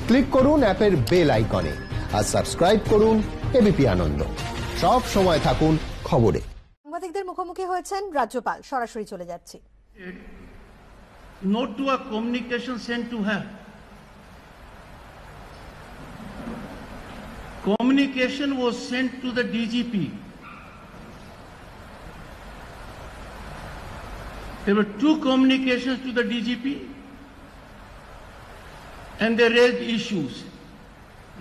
Click করুন অ্যাপের bell আইকনে আর সাবস্ক্রাইব করুন এবিপি আনন্দ। সব সময় থাকুন খবরে। সাংবাদিকদের মুখোমুখি হয়েছেন রাজ্যপাল, সরাসরি চলে যাচ্ছি। Note to a communication sent to her. Communication was sent to the DGP. There were two communications to the DGP and they raised issues.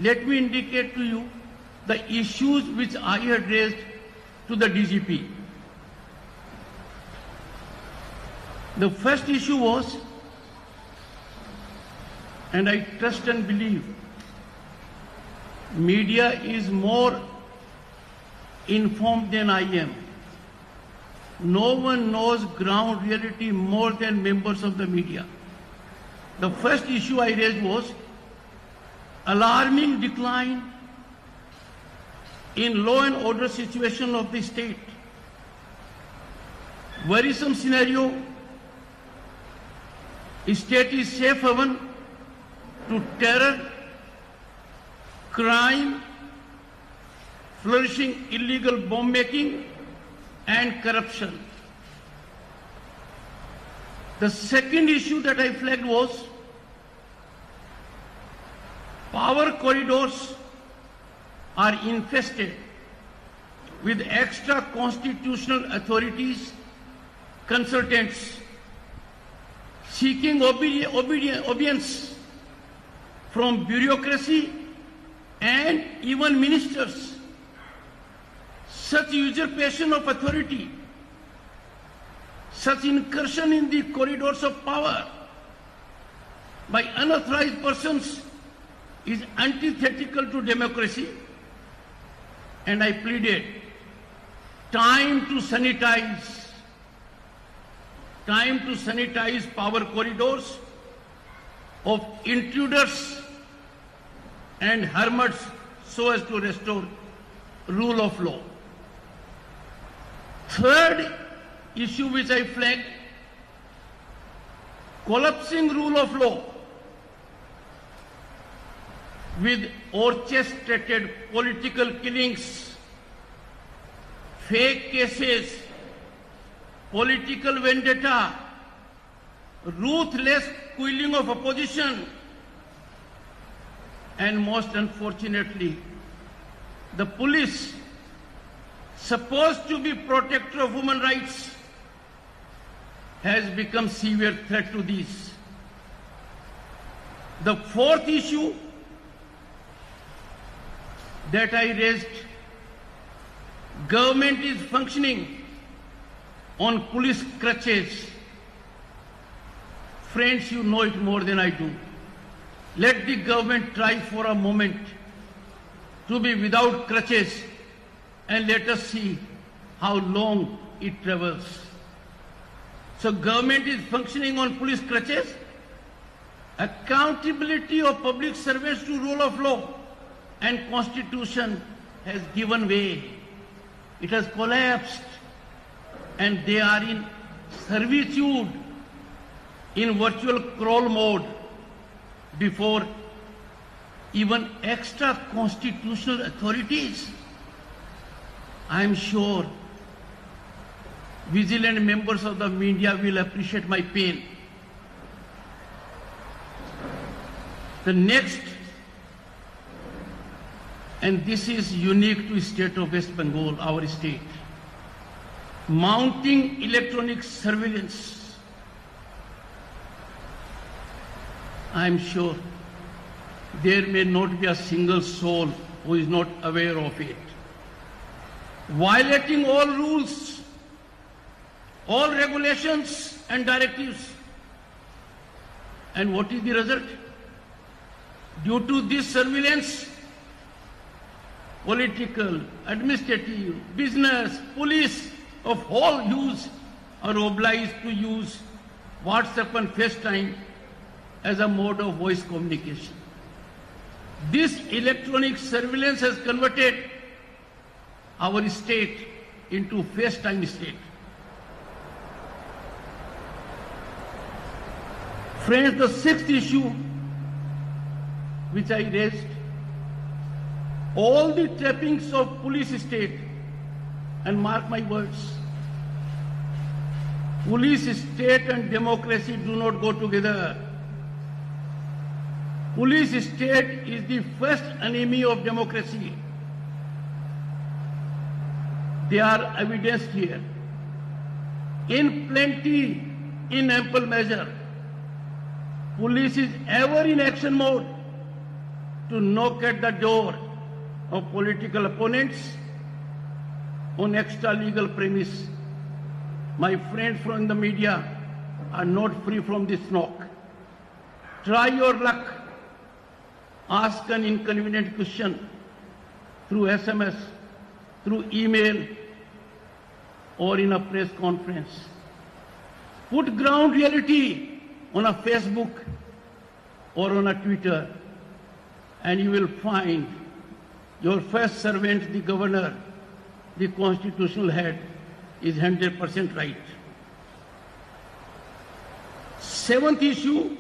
Let me indicate to you the issues which I had raised to the DGP. The first issue was, and I trust and believe, media is more informed than I am. No one knows ground reality more than members of the media. The first issue I raised was alarming decline in law and order situation of the state. Worrisome scenario. State is safe haven to terror, crime, flourishing illegal bomb making and corruption. The second issue that I flagged was power corridors are infested with extra constitutional authorities, consultants seeking obedience from bureaucracy and even ministers. Such usurpation of authority, such incursion in the corridors of power by unauthorized persons is antithetical to democracy, and I pleaded time to sanitize power corridors of intruders and hermits so as to restore rule of law. Third issue which I flagged, collapsing rule of law with orchestrated political killings, fake cases, political vendetta, ruthless killing of opposition, and most unfortunately, the police, supposed to be protector of human rights, has become severe threat to these. The fourth issue that I raised, government is functioning on police crutches. Friends, you know it more than I do. Let the government try for a moment to be without crutches and let us see how long it travels. So government is functioning on police crutches. Accountability of public servants to rule of law and constitution has given way. It has collapsed and they are in servitude, in virtual crawl mode before even extra constitutional authorities. I am sure vigilant members of the media will appreciate my pain. The next, and this is unique to the state of West Bengal, our state, mounting electronic surveillance. I am sure there may not be a single soul who is not aware of it. Violating all rules, all regulations and directives. And what is the result? Due to this surveillance, political, administrative, business, police of all hues are obliged to use WhatsApp and FaceTime as a mode of voice communication. This electronic surveillance has converted our state into FaceTime state. Friends, the sixth issue which I raised, all the trappings of police state, and mark my words, police state and democracy do not go together. Police state is the first enemy of democracy. They are evidenced here in plenty, in ample measure. Police is ever in action mode to knock at the door of political opponents on extra-legal premise. My friends from the media are not free from this knock. Try your luck. Ask an inconvenient question through SMS, through email, or in a press conference. Put ground reality on a Facebook or on a Twitter, and you will find your first servant, the governor, the constitutional head, is 100% right. Seventh issue,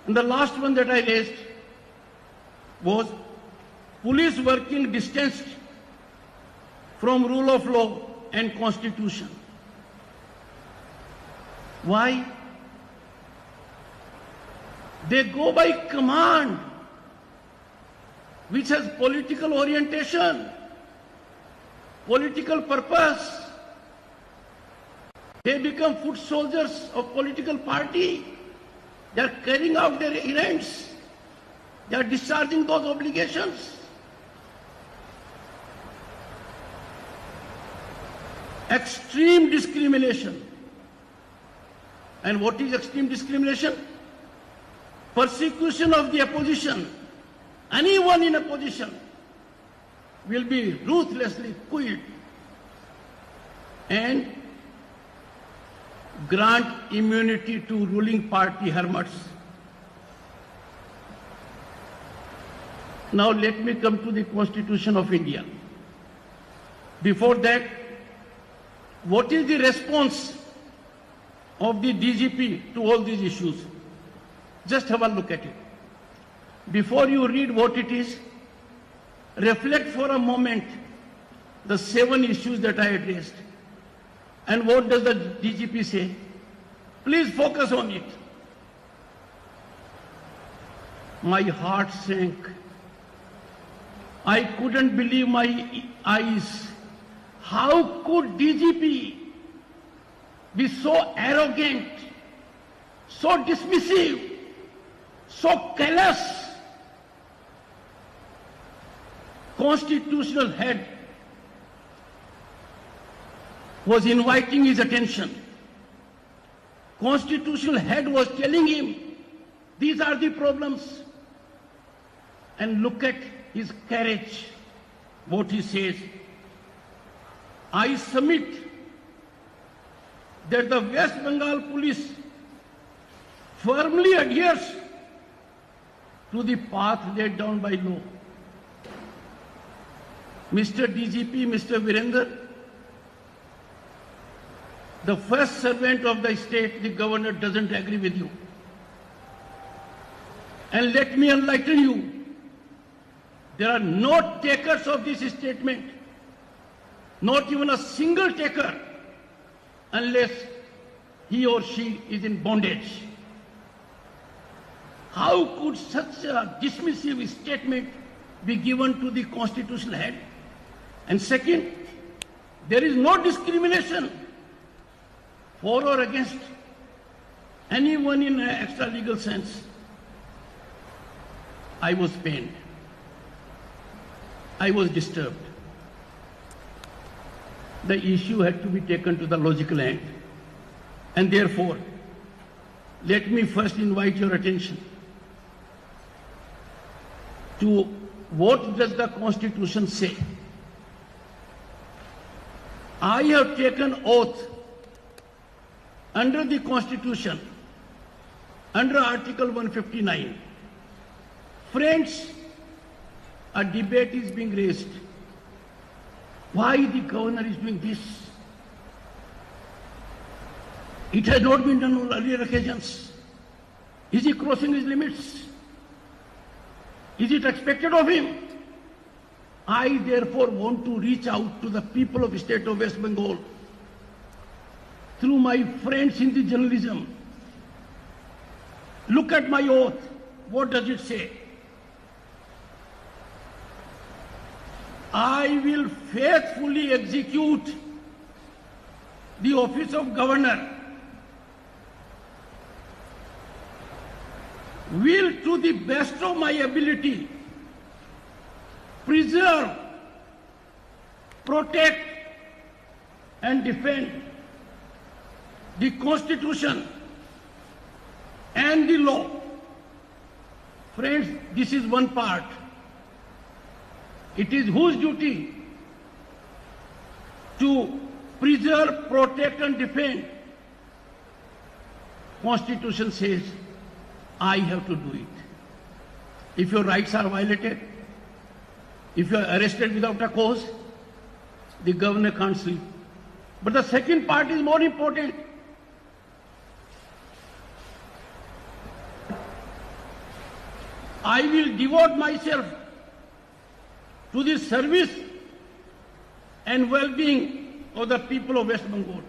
and the last one that I raised, was police working distanced from rule of law and constitution. Why? They go by command, which has political orientation, political purpose. They become foot soldiers of political party. They are carrying out their errands. They are discharging those obligations. Extreme discrimination. And what is extreme discrimination? Persecution of the opposition. Anyone in opposition will be ruthlessly killed and grant immunity to ruling party hermits. Now let me come to the Constitution of India. Before that, what is the response of the DGP to all these issues? Just have a look at it. Before you read what it is, reflect for a moment the 7 issues that I addressed. And what does the DGP say? Please focus on it. My heart sank. I couldn't believe my eyes. How could DGP be so arrogant, so dismissive, so callous? Constitutional head was inviting his attention. Constitutional head was telling him, these are the problems. And look at his courage, what he says. I submit that the West Bengal police firmly adheres to the path laid down by law. Mr. DGP, Mr. Virender, the first servant of the state, the governor, doesn't agree with you. And let me enlighten you. There are no takers of this statement, not even a single taker, unless he or she is in bondage. How could such a dismissive statement be given to the constitutional head? And second, there is no discrimination for or against anyone in an extra-legal sense. I was pained. I was disturbed. The issue had to be taken to the logical end. And therefore, let me first invite your attention to what does the Constitution say. I have taken oath under the Constitution, under Article 159. Friends, a debate is being raised. Why the governor is doing this? It has not been done on earlier occasions. Is he crossing his limits? Is it expected of him? I therefore want to reach out to the people of the state of West Bengal through my friends in the journalism. Look at my oath. What does it say? I will faithfully execute the office of governor, will to the best of my ability preserve, protect and defend the Constitution and the law. Friends, this is one part. It is whose duty to preserve, protect and defend? Constitution says I have to do it. If your rights are violated, if you are arrested without a cause, the governor can't sleep. But the second part is more important. I will devote myself to the service and well-being of the people of West Bengal.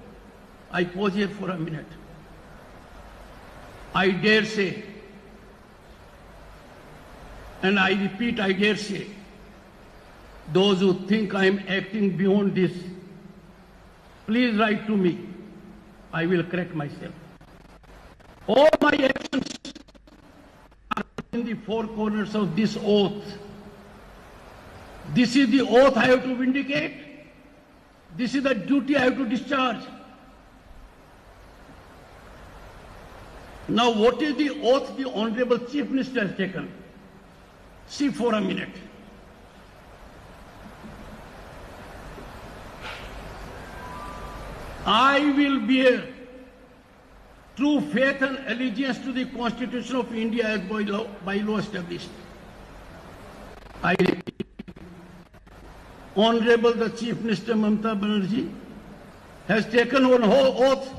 I pause here for a minute. I dare say, and I repeat, I dare say, those who think I am acting beyond this, please write to me. I will correct myself. All my actions are in the four corners of this oath. This is the oath I have to vindicate. This is the duty I have to discharge. Now, what is the oath the Honorable Chief Minister has taken? See for a minute. I will bear true faith and allegiance to the Constitution of India as by law established. I repeat, Honorable the Chief Minister Mamata Banerjee has taken on oath.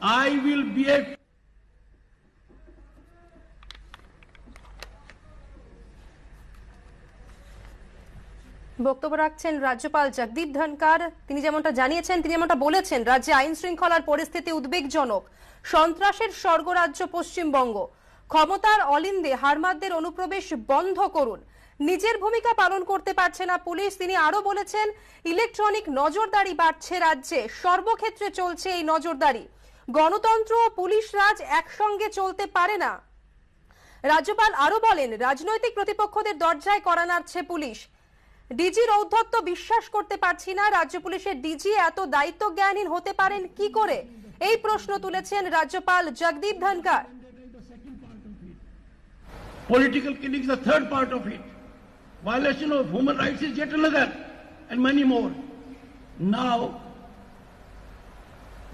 I will bear বক্তব্য রাখছেন রাজ্যপাল জগদীপ ধনকার। তিনি যেমনটা জানিয়েছেন, তিনি যেমনটা বলেছেন, রাজ্যে আইন শৃঙ্খলার পরিস্থিতি উদ্বেগজনক, সন্ত্রাসের স্বর্গরাজ্য পশ্চিমবঙ্গ, ক্ষমতার অলিন্দে হারমাদদের অনুপ্রবেশ বন্ধ করুন। নিজের ভূমিকা পালন করতে পারছে না পুলিশ। তিনি আরো বলেছেন, ইলেকট্রনিক নজরদারি বাড়ছে রাজ্যে, সর্বক্ষেত্রে চলছে এই নজরদারি। গণতন্ত্র ও পুলিশ রাজ একসঙ্গে চলতে পারে না। রাজ্যপাল আরো বলেন, রাজনৈতিক প্রতিপক্ষদের দরজায় কড়া নাড়ছে পুলিশ। ডিজির ঔদ্ধত্য বিশ্বাস করতে পারছি না। রাজ্য পুলিশের ডিজি এত দায়িত্ব জ্ঞানহীন হতে পারেন কি করে? এই প্রশ্ন তুলেছেন রাজ্যপাল Jagdeep ধনকার। Political killing is the third part of it. Violation of human rights is yet another, and many more. Now,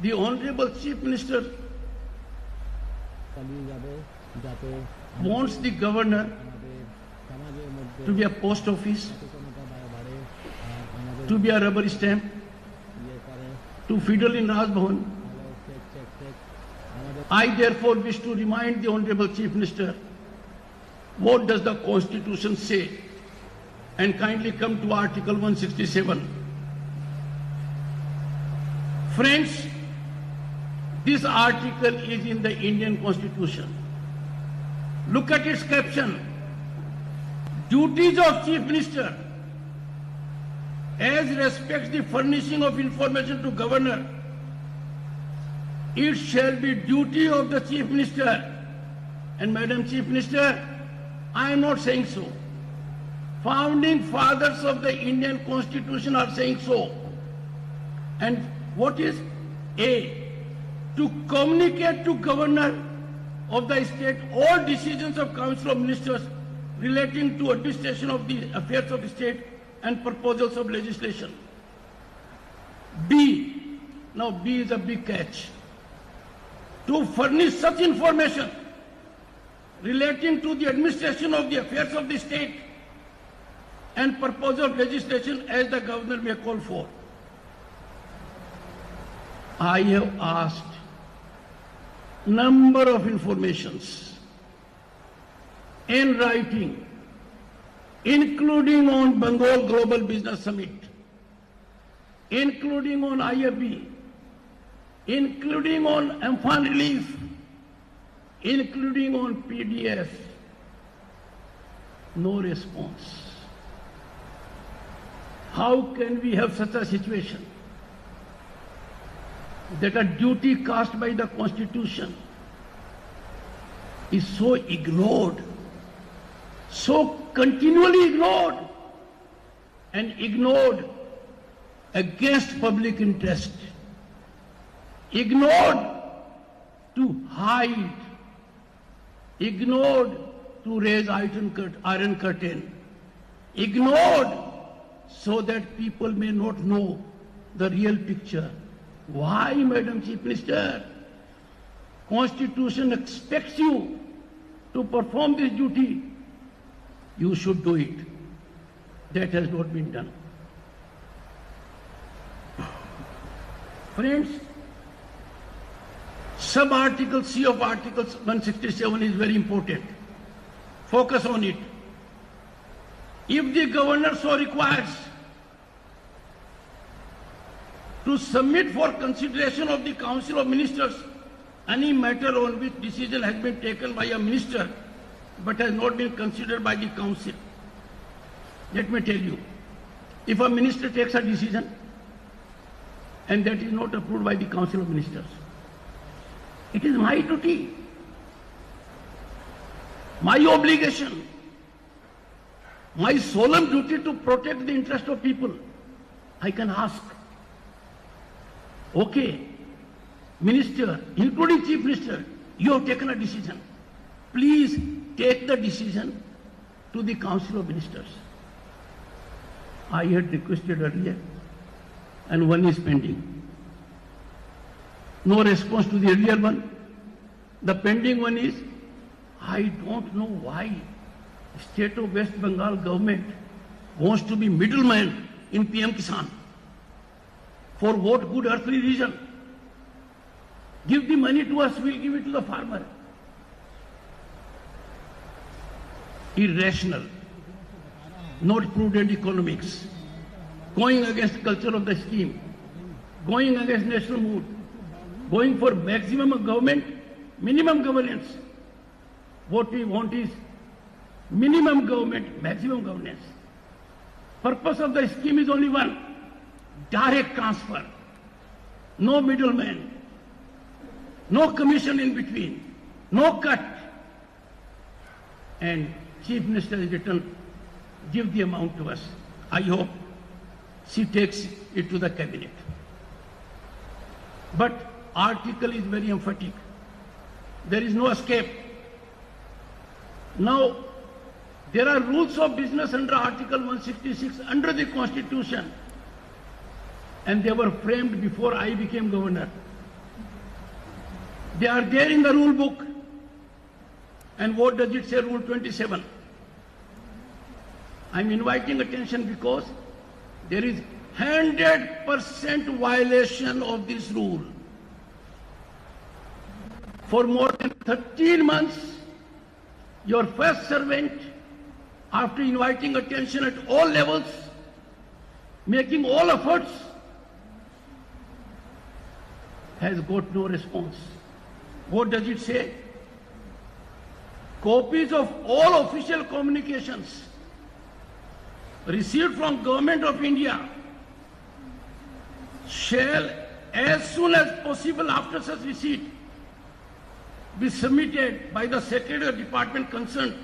the Honorable Chief Minister wants the governor to be a post office, to be a rubber stamp, to fiddle in Raj Bhavan. I therefore wish to remind the Honorable Chief Minister, what does the Constitution say? And kindly come to Article 167. Friends, this article is in the Indian Constitution. Look at its caption. Duties of Chief Minister as respects the furnishing of information to Governor. It shall be duty of the Chief Minister. And Madam Chief Minister, I am not saying so. Founding fathers of the Indian Constitution are saying so. And what is A? To communicate to Governor of the state all decisions of Council of Ministers relating to administration of the affairs of the state and proposals of legislation. B. Now B is a big catch. To furnish such information relating to the administration of the affairs of the state and proposal of legislation as the governor may call for. I have asked number of informations in writing including on Bengal Global Business Summit, including on IFB, including on Amphan relief, including on PDF. No response. How can we have such a situation that a duty cast by the Constitution is so ignored, so continually ignored, and ignored against public interest, ignored to hide, ignored to raise iron curtain, ignored so that people may not know the real picture. Why, Madam Chief Minister? Constitution expects you to perform this duty. You should do it. That has not been done. Friends, sub-article C of Article 167 is very important. Focus on it. If the governor so requires, to submit for consideration of the Council of Ministers any matter on which decision has been taken by a minister but has not been considered by the Council. Let me tell you, if a minister takes a decision and that is not approved by the Council of Ministers, it is my duty, my obligation, my solemn duty to protect the interest of people. I can ask, okay, Minister, including Chief Minister, you have taken a decision. Please take the decision to the Council of Ministers. I had requested earlier, and one is pending. No response to the earlier one. The pending one is, I don't know why State of West Bengal government wants to be middleman in PM Kisan. For what good earthly reason? Give the money to us, we'll give it to the farmer. Irrational, not prudent economics, going against the culture of the scheme, going against national mood, going for maximum government, minimum governance. What we want is minimum government, maximum governance. Purpose of the scheme is only one: direct transfer, no middleman, no commission in between, no cut. And Chief Minister has written, give the amount to us. I hope she takes it to the cabinet. But article is very emphatic. There is no escape. Now, there are rules of business under Article 166 under the Constitution, and they were framed before I became governor. They are there in the rule book. And what does it say, Rule 27? I'm inviting attention because there is 100% violation of this rule. For more than 13 months, your first servant, after inviting attention at all levels, making all efforts, has got no response. What does it say? Copies of all official communications received from Government of India shall, as soon as possible after such receipt, be submitted by the Secretary of Department concerned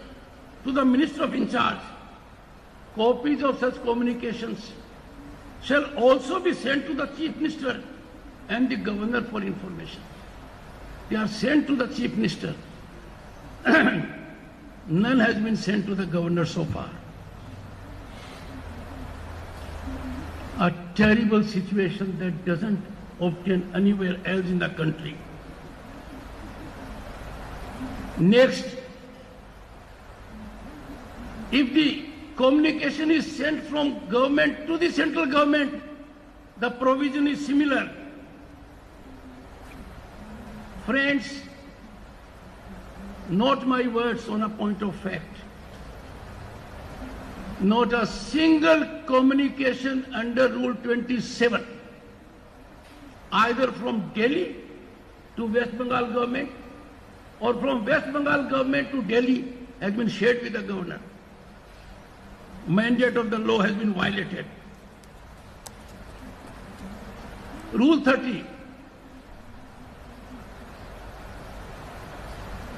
to the Minister of in charge. Copies of such communications shall also be sent to the Chief Minister and the Governor for information. They are sent to the Chief Minister. None has been sent to the Governor so far. A terrible situation that doesn't obtain anywhere else in the country. Next, if the communication is sent from government to the central government, the provision is similar. Friends, not my words on a point of fact. Not a single communication under Rule 27, either from Delhi to West Bengal government or from West Bengal government to Delhi, has been shared with the governor. Mandate of the law has been violated. Rule 30,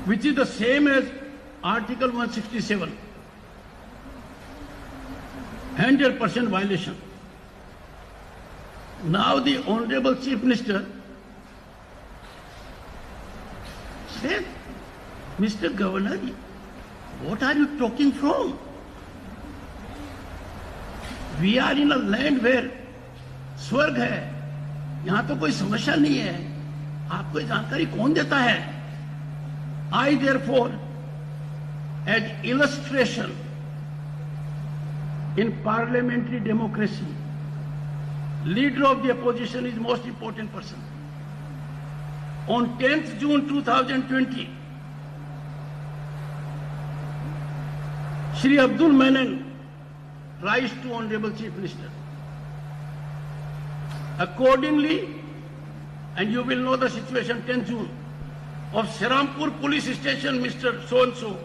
which is the same as Article 167, 100% violation. Now the Honorable Chief Minister said, Mr. Governor, what are you talking from? We are in a land where स्वर्ग है, यहाँ तो कोई समस्या नहीं है, आपको जानकारी कौन देता है? I therefore, as illustration in parliamentary democracy, leader of the opposition is most important person. On 10th June 2020, Shri Abdul Menon writes to Honorable Chief Minister. Accordingly, and you will know the situation, 10th June, of Serampur police station, Mr. So-and-so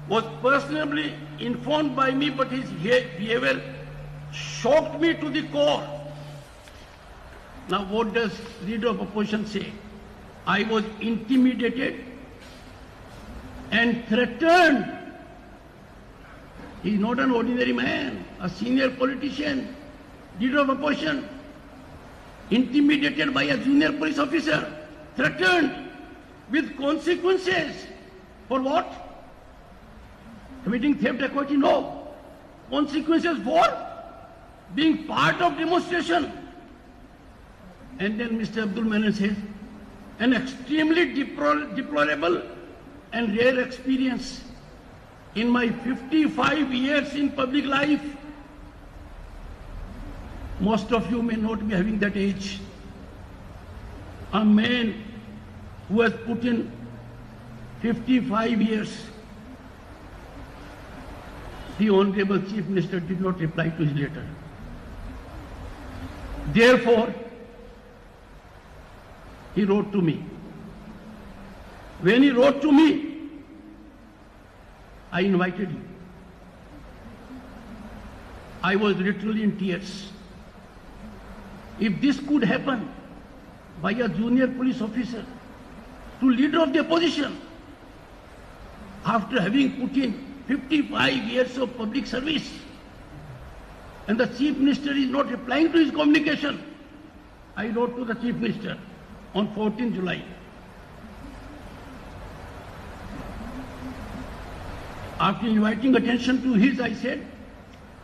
was personally informed by me, but his behavior shocked me to the core. Now what does leader of opposition say? I was intimidated and threatened. He is not an ordinary man, a senior politician, leader of opposition, intimidated by a junior police officer, threatened with consequences. For what? Committing theft, dacoity? No. Consequences for being part of demonstration. And then Mr. Abdul Menon says, an extremely deplorable and rare experience in my 55 years in public life. Most of you may not be having that age. A man who has put in 55 years. The Honorable Chief Minister did not reply to his letter. Therefore, he wrote to me. When he wrote to me, I invited him. I was literally in tears. If this could happen by a junior police officer to leader of the opposition, after having put in 55 years of public service, and the Chief Minister is not replying to his communication, I wrote to the Chief Minister on 14 July. After inviting attention to his, I said,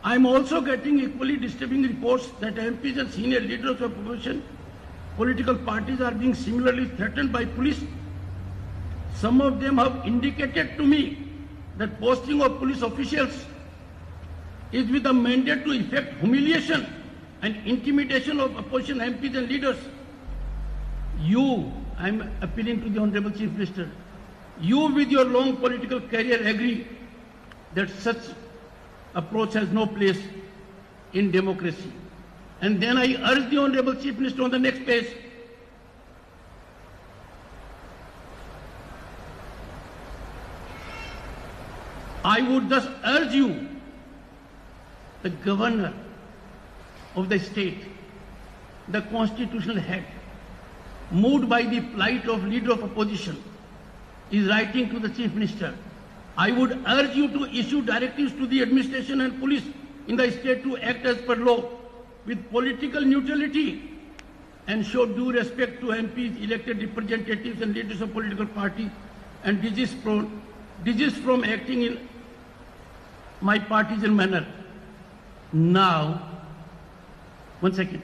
I am also getting equally disturbing reports that MPs and senior leaders of opposition political parties are being similarly threatened by police. Some of them have indicated to me that posting of police officials is with a mandate to effect humiliation and intimidation of opposition MPs and leaders. You, I am appealing to the Honorable Chief Minister, you with your long political career agree that such approach has no place in democracy. And then I urge the Honorable Chief Minister on the next page, I would thus urge you, the governor of the state, the constitutional head, moved by the plight of leader of opposition, is writing to the Chief Minister. I would urge you to issue directives to the administration and police in the state to act as per law with political neutrality and show due respect to MPs, elected representatives and leaders of political parties, and desist from acting in my partisan manner. Now, one second.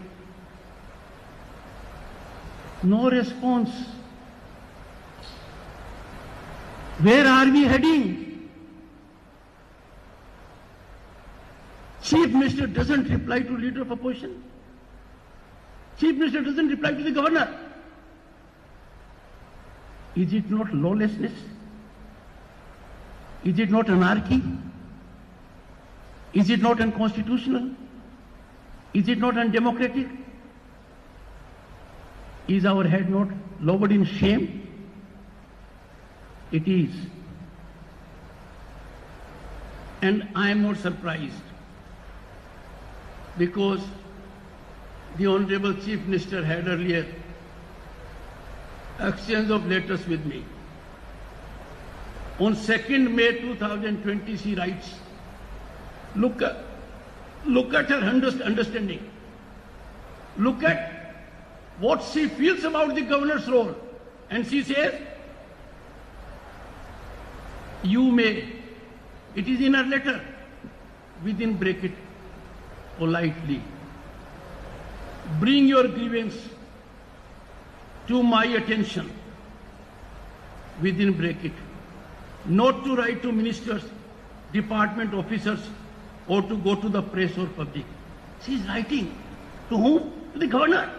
No response. Where are we heading? Chief Minister doesn't reply to leader of opposition. Chief Minister doesn't reply to the governor. Is it not lawlessness? Is it not anarchy? Is it not unconstitutional? Is it not undemocratic? Is our head not lowered in shame? It is. And I am not surprised, because the Honorable Chief Minister had earlier exchange of letters with me. On 2nd May 2020, she writes, look at her understanding. Look at what she feels about the governor's role. And she says, you may, it is in her letter, within bracket, politely, bring your grievance to my attention, within bracket, not to write to ministers, department officers, or to go to the press or public. She is writing to whom? To the governor.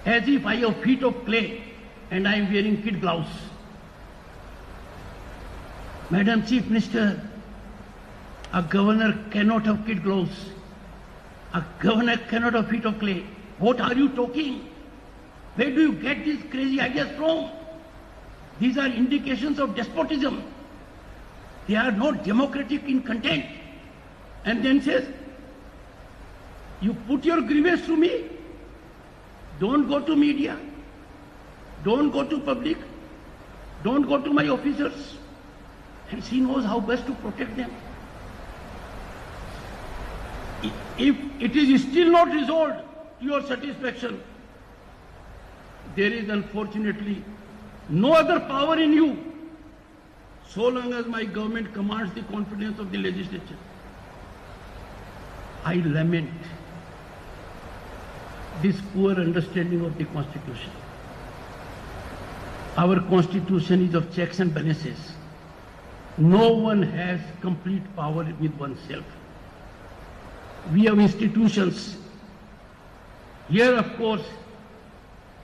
As if I have feet of clay and I am wearing kid gloves. Madam Chief Minister, a governor cannot have kid gloves. A governor cannot have feet of clay. What are you talking? Where do you get these crazy ideas from? These are indications of despotism. They are not democratic in content. And then says, you put your grievance to me. Don't go to media. Don't go to public. Don't go to my officers. And she knows how best to protect them. If it is still not resolved to your satisfaction, there is unfortunately no other power in you, so long as my government commands the confidence of the legislature. I lament this poor understanding of the Constitution. Our Constitution is of checks and balances. No one has complete power with oneself. We have institutions. Here, of course,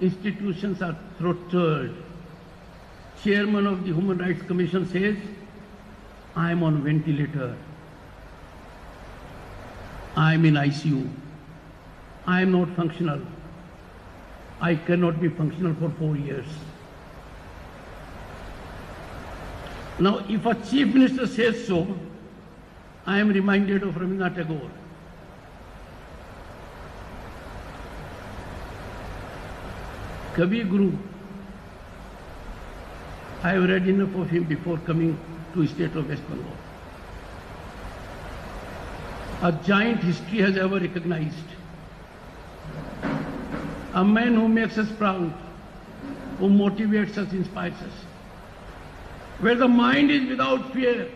institutions are throttled. Chairman of the Human Rights Commission says, I am on ventilator. I am in ICU. I am not functional. I cannot be functional for 4 years. Now, if a chief minister says so, I am reminded of Rabindranath Tagore. Kavi Guru, I have read enough of him before coming to state of West Bengal. A giant history has ever recognized. A man who makes us proud, who motivates us, inspires us. Where the mind is without fear,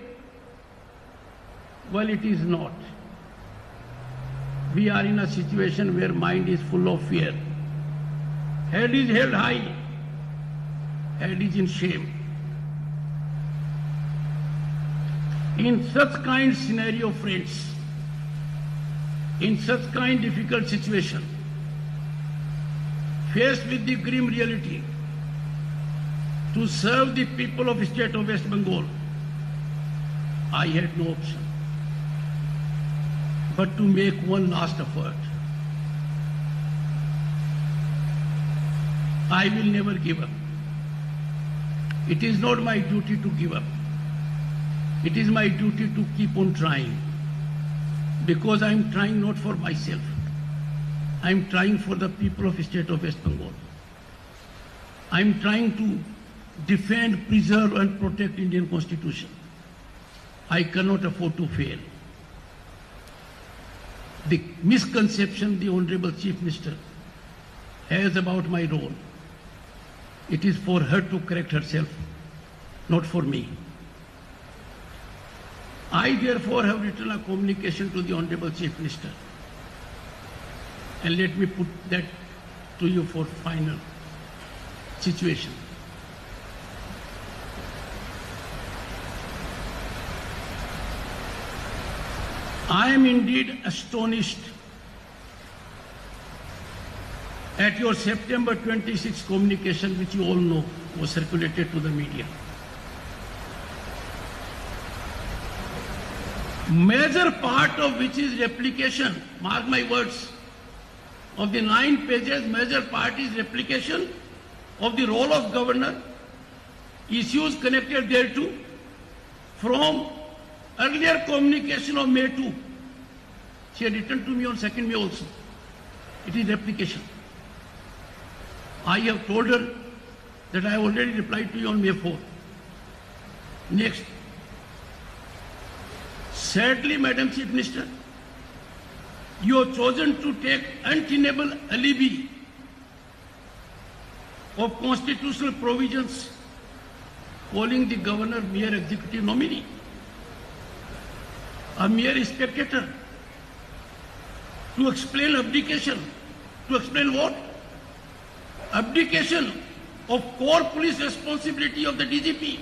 well, it is not. We are in a situation where mind is full of fear. Head is held high. Head is in shame. In such kind scenario, friends, in such kind difficult situation, faced with the grim reality, to serve the people of the state of West Bengal, I had no option but to make one last effort. I will never give up. It is not my duty to give up. It is my duty to keep on trying, because I am trying not for myself. I am trying for the people of the state of West Bengal. I am trying to defend, preserve and protect Indian Constitution. I cannot afford to fail. The misconception the Honorable Chief Minister has about my role, it is for her to correct herself, not for me. I therefore have written a communication to the Honorable Chief Minister, and let me put that to you for final situation. I am indeed astonished at your September 26 communication, which you all know was circulated to the media. major part of which is replication, mark my words, of the 9 pages, major part is replication of the role of governor, issues connected thereto, from earlier communication of May 2. She had written to me on 2nd May also. It is replication. I have told her that I have already replied to you on May 4. Next. Sadly, Madam Chief Minister, you have chosen to take untenable alibi of constitutional provisions, calling the governor mere executive nominee, a mere spectator, to explain abdication. To explain what? Abdication of core police responsibility of the DGP.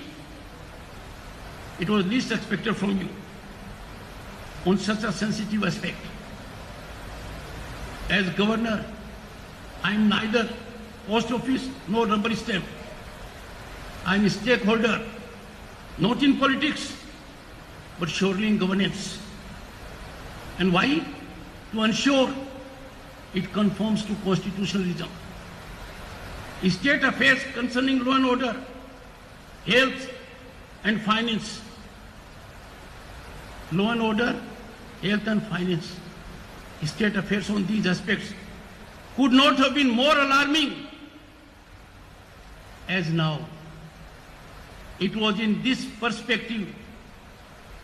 It was least expected from you on such a sensitive aspect. As governor, I am neither post office nor rubber stamp. I am a stakeholder, not in politics, but surely in governance. And why? To ensure it conforms to constitutionalism. State affairs concerning law and order, health and finance. Law and order, health and finance. State affairs on these aspects could not have been more alarming as now. It was in this perspective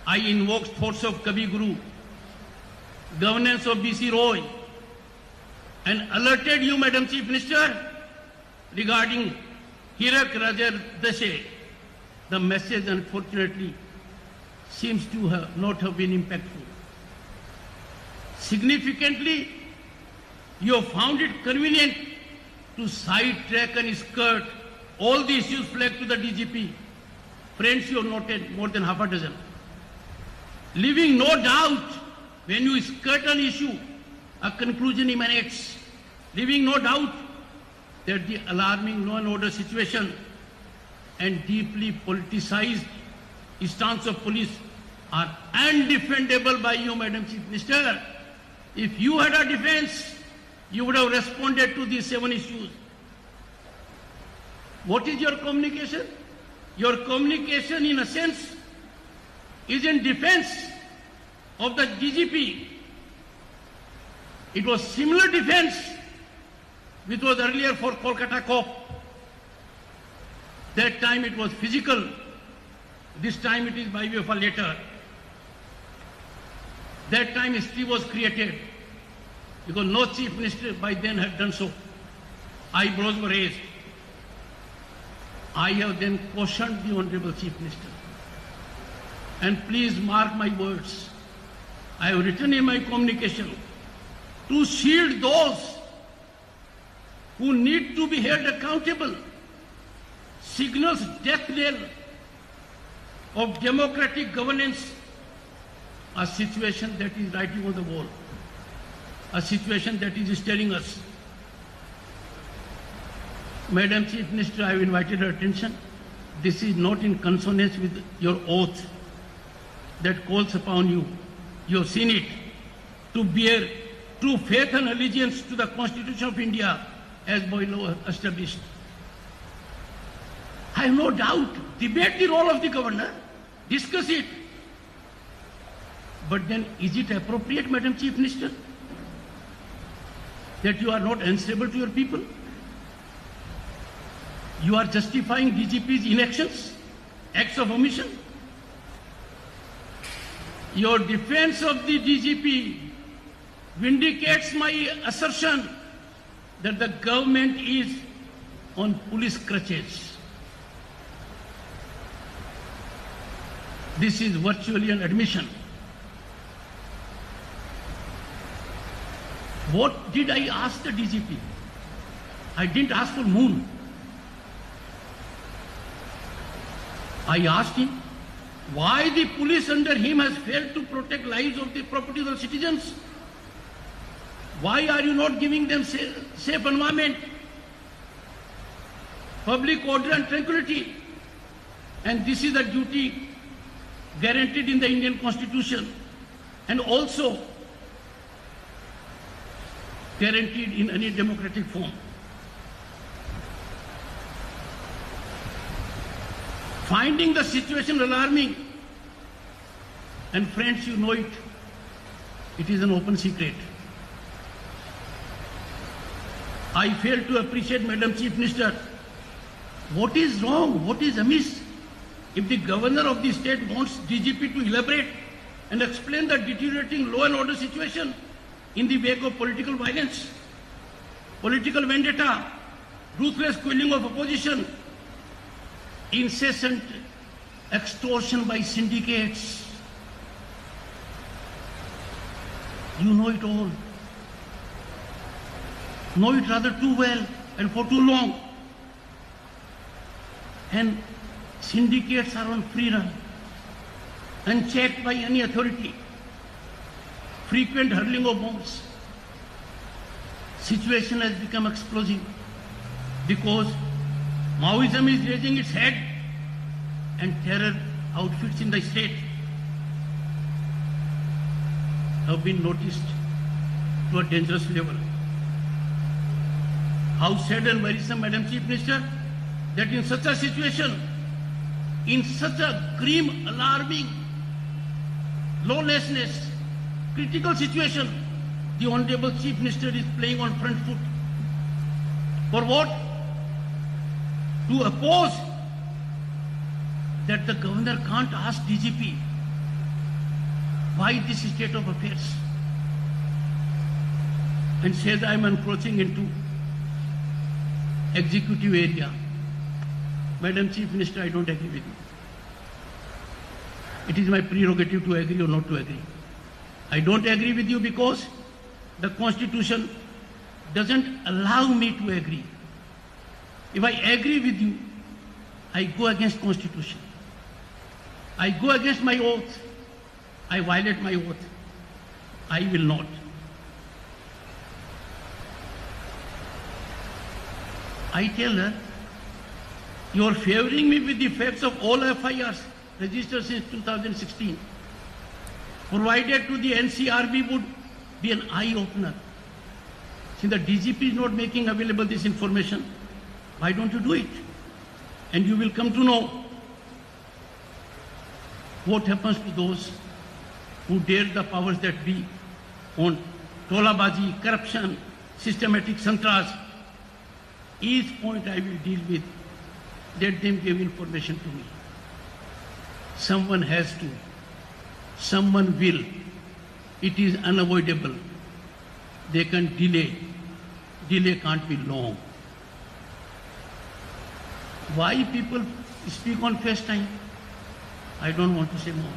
I invoked thoughts of Kavi Guru, governance of B.C. Roy, and alerted you, Madam Chief Minister, regarding Hirak Rajar Dashe. The message, unfortunately, seems to not have been impactful. Significantly, you have found it convenient to sidetrack and skirt all the issues flagged to the DGP. Friends, you have noted more than half a dozen. Leaving no doubt, when you skirt an issue, a conclusion emanates. Leaving no doubt that the alarming law and order situation and deeply politicized stance of police are undefendable by you, Madam Chief Minister. If you had a defense, you would have responded to these 7 issues. What is your communication? Your communication, in a sense, is in defense of the DGP. It was similar defense which was earlier for Kolkata COP. That time it was physical. This time it is by way of a letter. That time history was created because no chief minister by then had done so. Eyebrows were raised. I have then cautioned the Honorable Chief Minister. And please mark my words. I have written in my communication to shield those who need to be held accountable signals death knell of democratic governance, a situation that is writing on the wall, a situation that is staring us. Madam Chief Minister, I have invited her attention. This is not in consonance with your oath that calls upon you. You have seen it, to bear true faith and allegiance to the Constitution of India as by law established. I have no doubt, debate the role of the governor, discuss it. But then is it appropriate, Madam Chief Minister, that you are not answerable to your people? You are justifying DGP's inactions, acts of omission. Your defense of the DGP vindicates my assertion that the government is on police crutches. This is virtually an admission. What did I ask the DGP? I didn't ask for moon. I asked him why the police under him has failed to protect lives of the properties of citizens. Why are you not giving them safe environment, public order and tranquility? And this is a duty guaranteed in the Indian Constitution. and also guaranteed in any democratic form. Finding the situation alarming, and friends, you know it, it is an open secret. I fail to appreciate, Madam Chief Minister, what is wrong, what is amiss. If the governor of the state wants DGP to elaborate and explain the deteriorating law and order situation in the wake of political violence, political vendetta, ruthless quelling of opposition, incessant extortion by syndicates, you know it all. Know it rather too well and for too long. And syndicates are on free run, unchecked by any authority. Frequent hurling of bombs. Situation has become explosive because Maoism is raising its head and terror outfits in the state have been noticed to a dangerous level. How sad and worrisome, Madam Chief Minister, that in such a situation, in such a grim, alarming, lawlessness, critical situation, the Honorable Chief Minister is playing on front foot. For what? To oppose that the governor can't ask DGP why this state of affairs, and says I am encroaching into executive area. Madam Chief Minister, I don't agree with you. It is my prerogative to agree or not to agree. I don't agree with you because the Constitution doesn't allow me to agree. If I agree with you, I go against Constitution. I go against my oath. I violate my oath. I will not. I tell her, you are favoring me with the facts of all FIRs registered since 2016, provided to the NCRB would be an eye-opener. Since the DGP is not making available this information, why don't you do it? And you will come to know what happens to those who dare the powers that be on Tolabaji, corruption, systematic santras. Each point I will deal with. Let them give information to me. Someone has to. Someone will. It is unavoidable. They can delay. Delay can't be long. Why people speak on FaceTime? I don't want to say more.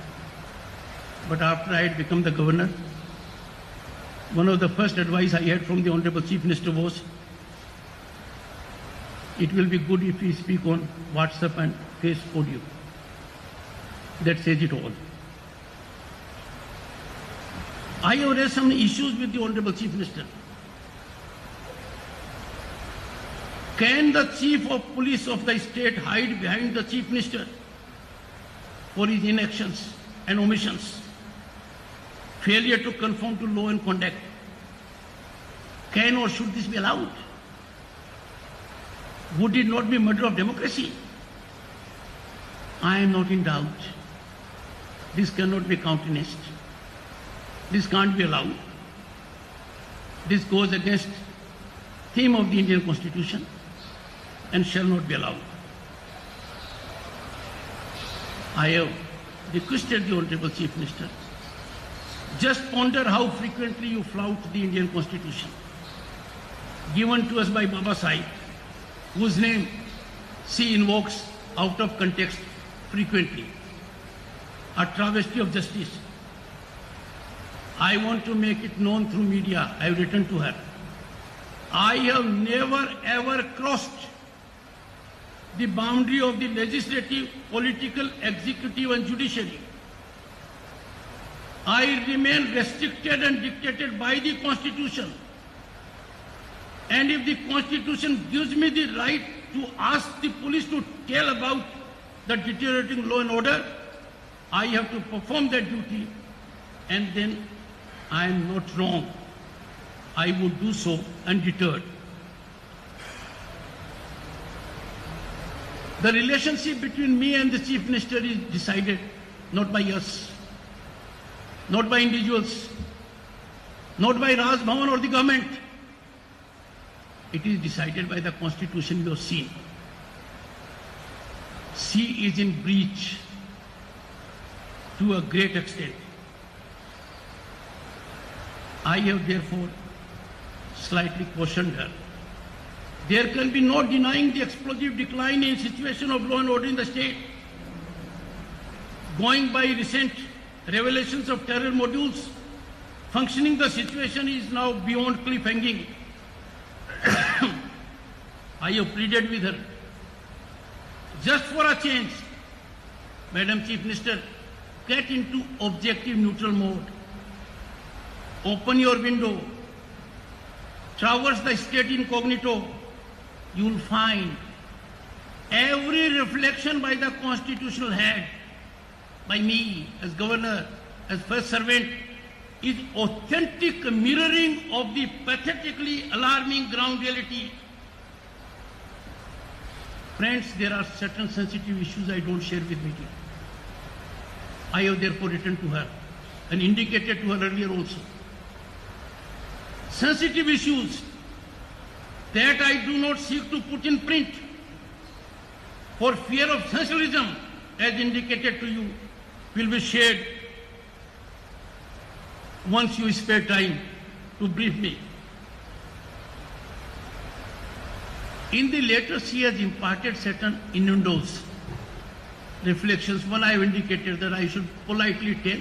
But after I had become the governor, one of the first advice I had from the Honorable Chief Minister was, it will be good if we speak on WhatsApp and Face audio. That says it all. I have raised some issues with the Honorable Chief Minister. Can the Chief of Police of the state hide behind the Chief Minister for his inactions and omissions, failure to conform to law and conduct? Can or should this be allowed? Would it not be murder of democracy? I am not in doubt. This cannot be countenanced. This can't be allowed. This goes against theme of the Indian Constitution and shall not be allowed. I have requested the Honorable Chief Minister, just ponder how frequently you flout the Indian Constitution, given to us by Baba Sahib, whose name she invokes out of context frequently. A travesty of justice. I want to make it known through media. I have written to her. I have never ever crossed the boundary of the legislative, political, executive and judiciary. I remain restricted and dictated by the Constitution. And if the Constitution gives me the right to ask the police to tell about the deteriorating law and order, I have to perform that duty and then I am not wrong, I would do so undeterred. The relationship between me and the Chief Minister is decided not by us, not by individuals, not by Raj Bhavan or the government. It is decided by the Constitution you have seen. She is in breach to a great extent. I have therefore slightly cautioned her. There can be no denying the explosive decline in situation of law and order in the state. Going by recent revelations of terror modules, functioning the situation is now beyond cliff-hanging. I have pleaded with her, just for a change, Madam Chief Minister, get into objective neutral mode. Open your window, traverse the state incognito. You will find every reflection by the constitutional head, by me as governor, as first servant, is authentic mirroring of the pathetically alarming ground reality. Friends, there are certain sensitive issues I don't share with media. I have therefore written to her and indicated to her earlier also. Sensitive issues that I do not seek to put in print for fear of sensationalism, as indicated to you, will be shared once you spare time to brief me. In the letter, she has imparted certain innuendos, reflections. One, I have indicated that I should politely tell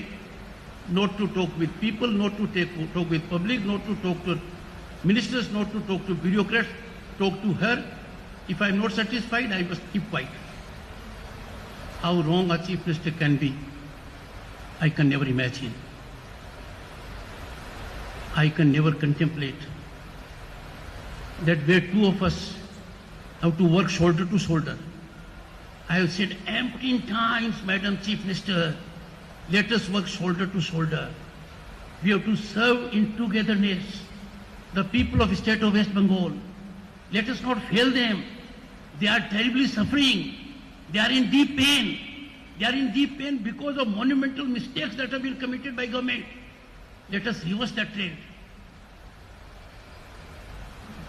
not to talk with people, not to talk with public, not to talk to ministers, not to talk to bureaucrats, talk to her. If I am not satisfied, I must keep quiet. How wrong a chief minister can be, I can never imagine. I can never contemplate that where two of us have to work shoulder to shoulder. I have said empty times, Madam Chief Minister, let us work shoulder to shoulder. We have to serve in togetherness the people of the state of West Bengal. Let us not fail them. They are terribly suffering. They are in deep pain. They are in deep pain because of monumental mistakes that have been committed by government. Let us reverse that trend.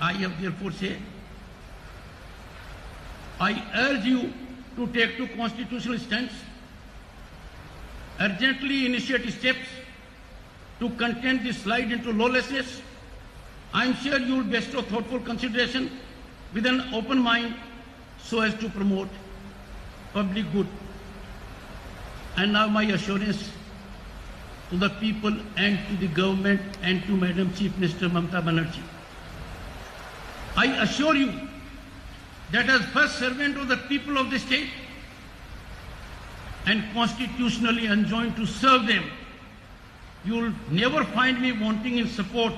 I have therefore said, I urge you to take two constitutional stance, urgently initiate steps to contain this slide into lawlessness. I am sure you will bestow thoughtful consideration with an open mind so as to promote public good. And now my assurance to the people and to the government and to Madam Chief Minister Mamata Banerjee. I assure you that as first servant of the people of the state and constitutionally enjoined to serve them, you will never find me wanting in support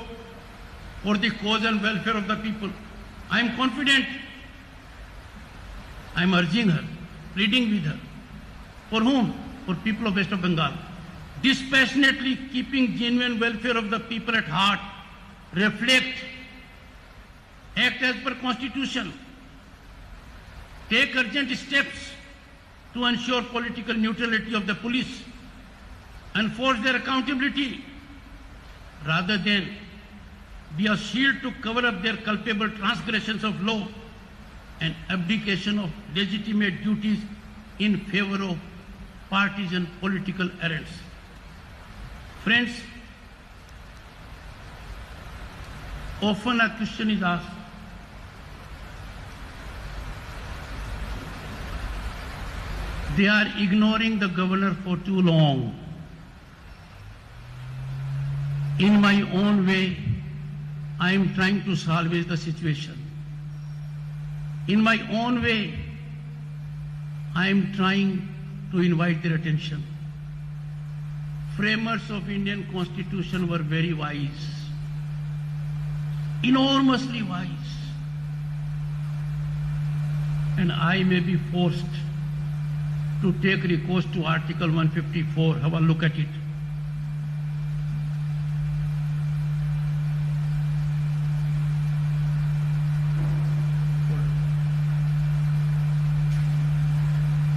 for the cause and welfare of the people. I am confident. I am urging her, pleading with her. For whom? For people of West of Bengal. Dispassionately keeping genuine welfare of the people at heart. Reflect. Act as per Constitution. Take urgent steps to ensure political neutrality of the police. Enforce their accountability rather than be a shield to cover up their culpable transgressions of law and abdication of legitimate duties in favor of partisan political errands. Friends, often a question is asked, they are ignoring the governor for too long. In my own way, I am trying to salvage the situation. In my own way, I am trying to invite their attention. Framers of Indian Constitution were very wise, enormously wise. And I may be forced to take recourse to Article 154, have a look at it.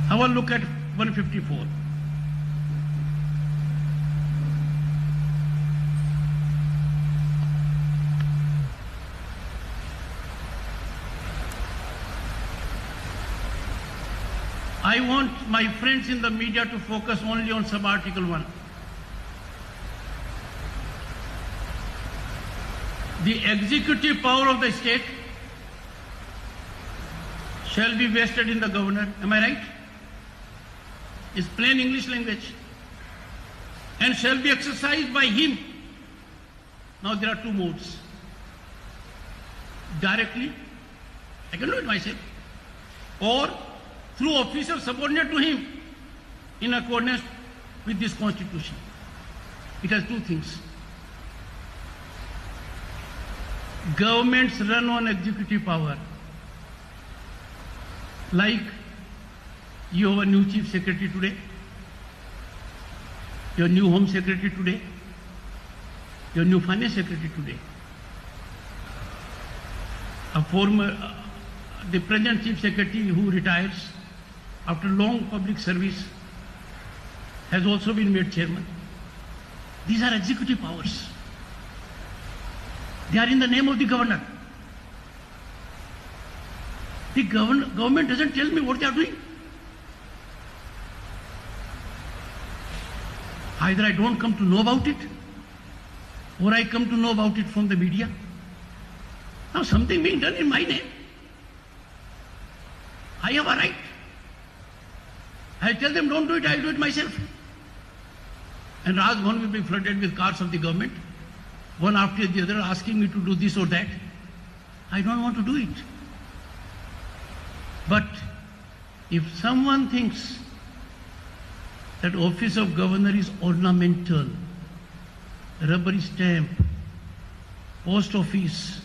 Have a look at 154. I want my friends in the media to focus only on sub-article 1. The executive power of the state shall be vested in the governor. Am I right? It's plain English language. And shall be exercised by him. Now there are two modes. Directly, I can do it myself, or through officers subordinate to him in accordance with this constitution. It has two things. Governments run on executive power. Like you have a new chief secretary today, your new home secretary today, your new finance secretary today. A former, the present chief secretary who retires after long public service has also been made chairman. These are executive powers. They are in the name of the governor. The government doesn't tell me what they are doing. Either I don't come to know about it, or I come to know about it from the media. Now something being done in my name. I have a right. I'll tell them don't do it, I'll do it myself. And Raj Bhavan will be flooded with cars of the government, one after the other asking me to do this or that. I don't want to do it. But if someone thinks that office of governor is ornamental, rubber stamp, post office,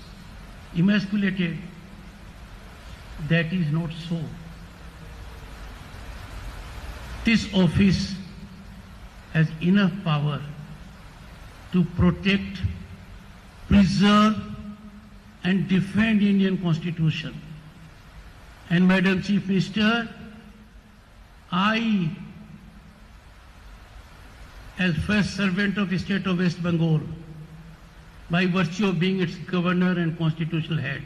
emasculated, that is not so. This office has enough power to protect, preserve and defend Indian Constitution. And Madam Chief Minister, I, as first servant of the state of West Bengal, by virtue of being its governor and constitutional head,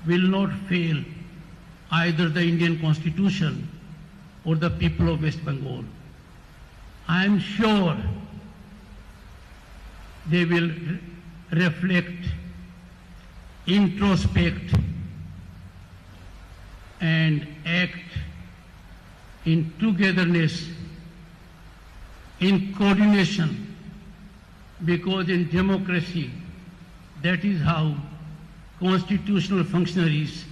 will not fail either the Indian Constitution or the people of West Bengal. I am sure they will reflect, introspect, and act in togetherness, in coordination, because in democracy, that is how constitutional functionaries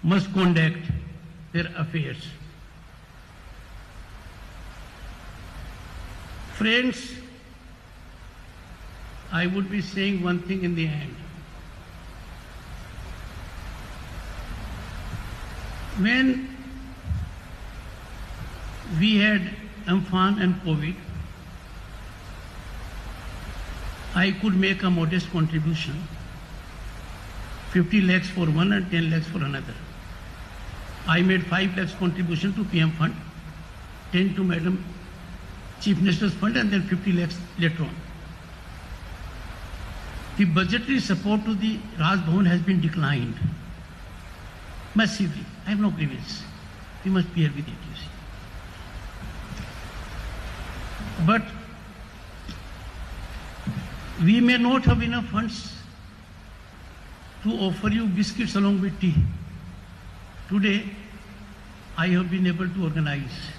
must conduct their affairs. Friends, I would be saying one thing in the end. When we had Amphan and COVID, I could make a modest contribution, 50 lakhs for one and 10 lakhs for another. I made 5 lakhs contribution to PM Fund, 10 to Madam Chief Minister's Fund, and then 50 lakhs later on. The budgetary support to the Raj Bhavan has been declined massively. I have no grievance. We must bear with it, you see. But we may not have enough funds to offer you biscuits along with tea. Today, I have been able to organize.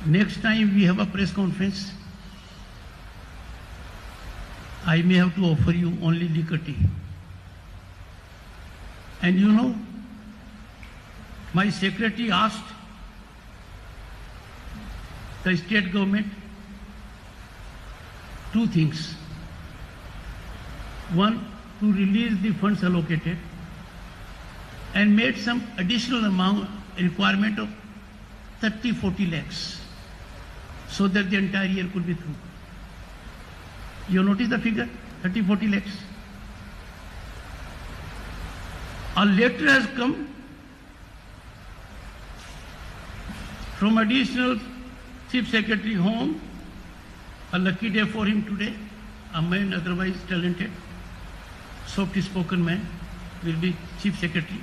Next time we have a press conference, I may have to offer you only liquor tea. And you know, my secretary asked the state government two things. One, to release the funds allocated, and made some additional amount requirement of 30-40 lakhs so that the entire year could be through. You notice the figure, 30-40 lakhs. A letter has come from additional Chief Secretary home, a lucky day for him today, a man otherwise talented, soft-spoken man, will be Chief Secretary.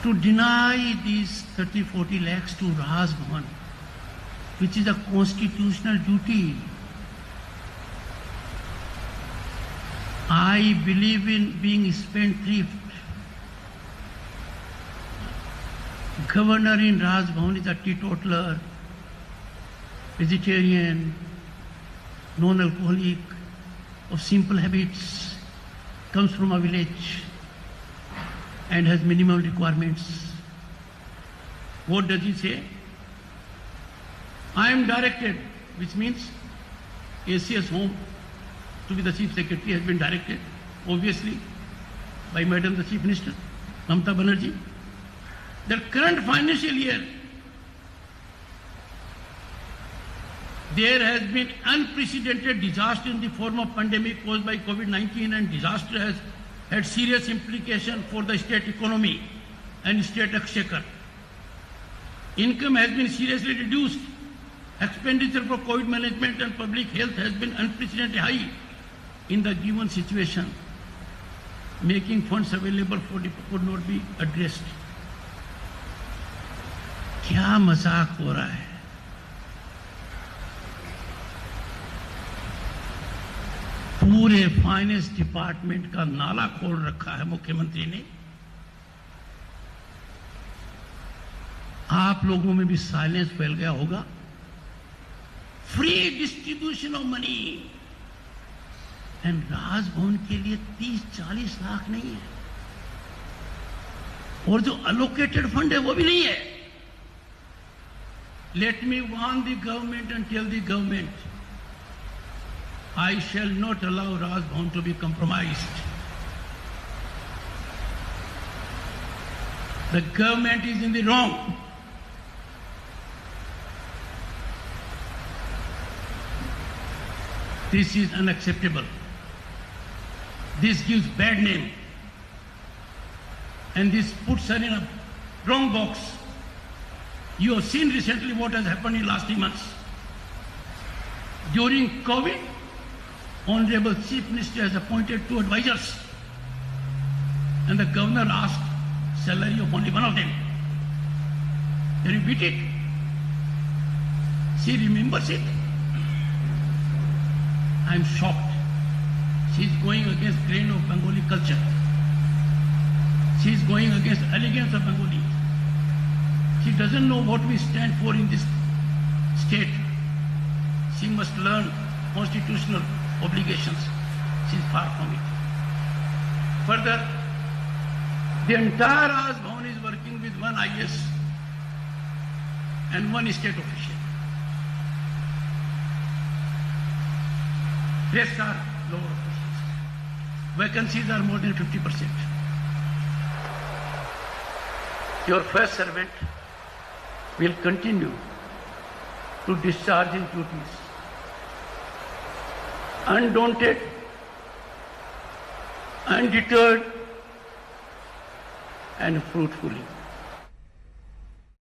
To deny these 30-40 lakhs to Raj Bhavan, which is a constitutional duty. I believe in being spendthrift. Governor in Raj Bhavan is a teetotaler, vegetarian, non-alcoholic, of simple habits, comes from a village and has minimum requirements. What does he say? I am directed, which means ACS home to be the Chief Secretary has been directed, obviously, by Madam the Chief Minister, Mamata Banerjee, that current financial year, there has been unprecedented disaster in the form of pandemic caused by COVID-19, and disaster has had serious implications for the state economy and state exchequer. Income has been seriously reduced. Expenditure for COVID management and public health has been unprecedentedly high in the given situation, making funds available for the could not be addressed. क्या मजाक हो रहा है? पूरे finance department का नाला खोल रखा है मुख्यमंत्री ने. आप लोगों में भी साइलेंस फैल गया होगा. Free distribution of money, and Raj Bhavan के लिए 30-40 लाख नहीं है, और जो अलोकेटेड फंड है वो भी नहीं है. Let me warn the government and tell the government, I shall not allow Raj Bhavan to be compromised. The government is in the wrong. This is unacceptable. This gives bad name. And this puts her in a wrong box. You have seen recently what has happened in last 3 months. During COVID, Honorable Chief Minister has appointed 2 advisors, and the governor asked salary of only one of them. Can you beat it? She remembers it. I am shocked. She is going against grain of Bengali culture. She is going against elegance of Bengali. She doesn't know what we stand for in this state. She must learn constitutional obligations. She is far from it. Further, the entire Raj Bhavan is working with one IS and one state official. Rest are lower officials. Vacancies are more than 50%. Your first servant will continue to discharge his duties undaunted, undeterred, and fruitfully.